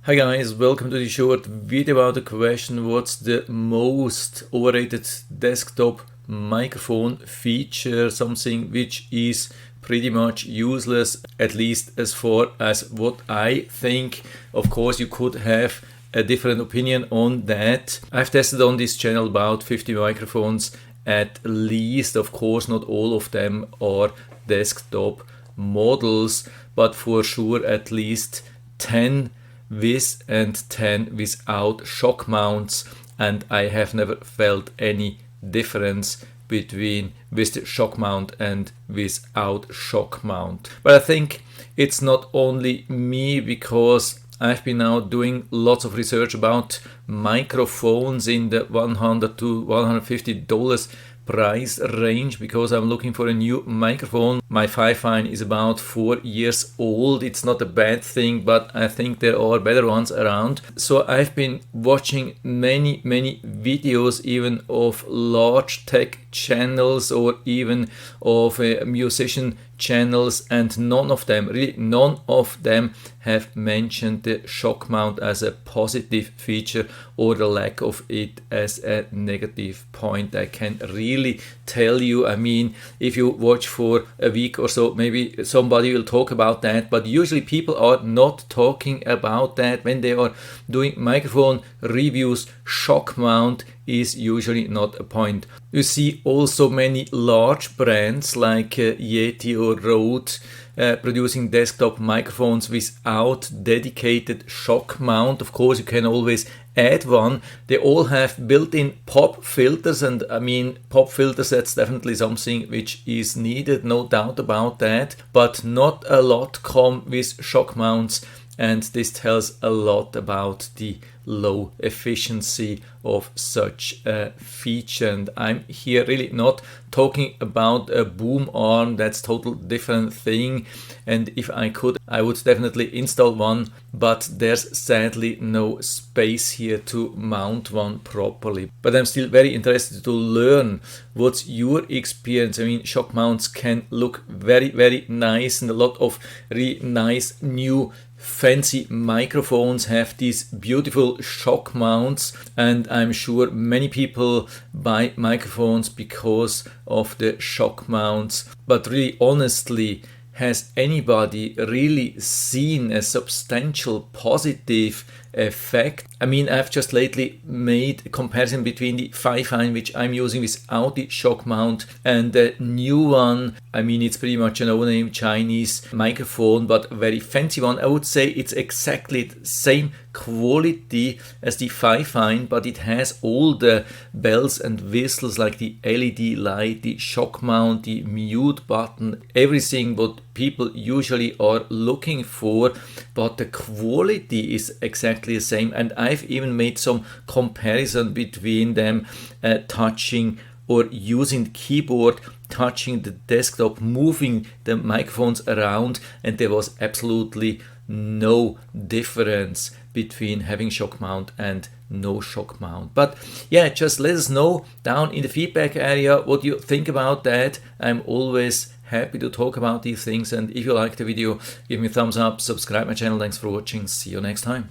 Hi guys, welcome to the short video about the question what's the most overrated desktop microphone feature, something which is pretty much useless, at least as far as what I think. Of course you could have a different opinion on that. I've tested on this channel about 50 microphones at least. Of course not all of them are desktop models, but for sure at least 10 with and 10 without shock mounts, and I have never felt any difference between with the shock mount and without shock mount. But I think it's not only me, because I've been now doing lots of research about microphones in the $100 to $150 price range, because I'm looking for a new microphone. My Fifine is about 4 years old. It's not a bad thing, but I think there are better ones around. So I've been watching many videos, even of large tech channels or even of musician channels, and none of them have mentioned the shock mount as a positive feature or the lack of it as a negative point. I can really tell you, I mean, if you watch for a week or so, maybe somebody will talk about that, but usually people are not talking about that when they are doing microphone reviews. Shock mount is usually not a point. You see also many large brands like Yeti or Rode producing desktop microphones without dedicated shock mount. Of course you can always add one. They all have built-in pop filters, and I mean, pop filters, that's definitely something which is needed, no doubt about that, but not a lot come with shock mounts, and this tells a lot about the low efficiency of such a feature. And I'm here really not talking about a boom arm, that's total different thing, and if I could I would definitely install one, but there's sadly no space here to mount one properly. But I'm still very interested to learn what's your experience. I mean, shock mounts can look very nice, and a lot of really nice new fancy microphones have these beautiful shock mounts, and I'm sure many people buy microphones because of the shock mounts. But really honestly, has anybody really seen a substantial positive effect? I mean, I've just lately made a comparison between the Fifine, which I'm using without the shock mount, and the new one. I mean, it's pretty much a no-name Chinese microphone, but a very fancy one. I would say it's exactly the same quality as the Fifine, but it has all the bells and whistles like the LED light, the shock mount, the mute button, everything what people usually are looking for, but the quality is exactly the same. And I've even made some comparison between them, touching or using the keyboard, touching the desktop, moving the microphones around, and there was absolutely no difference between having shock mount and no shock mount. But yeah, just let us know down in the feedback area what you think about that. I'm always happy to talk about these things, and if you like the video, give me a thumbs up, subscribe my channel. Thanks for watching, see you next time.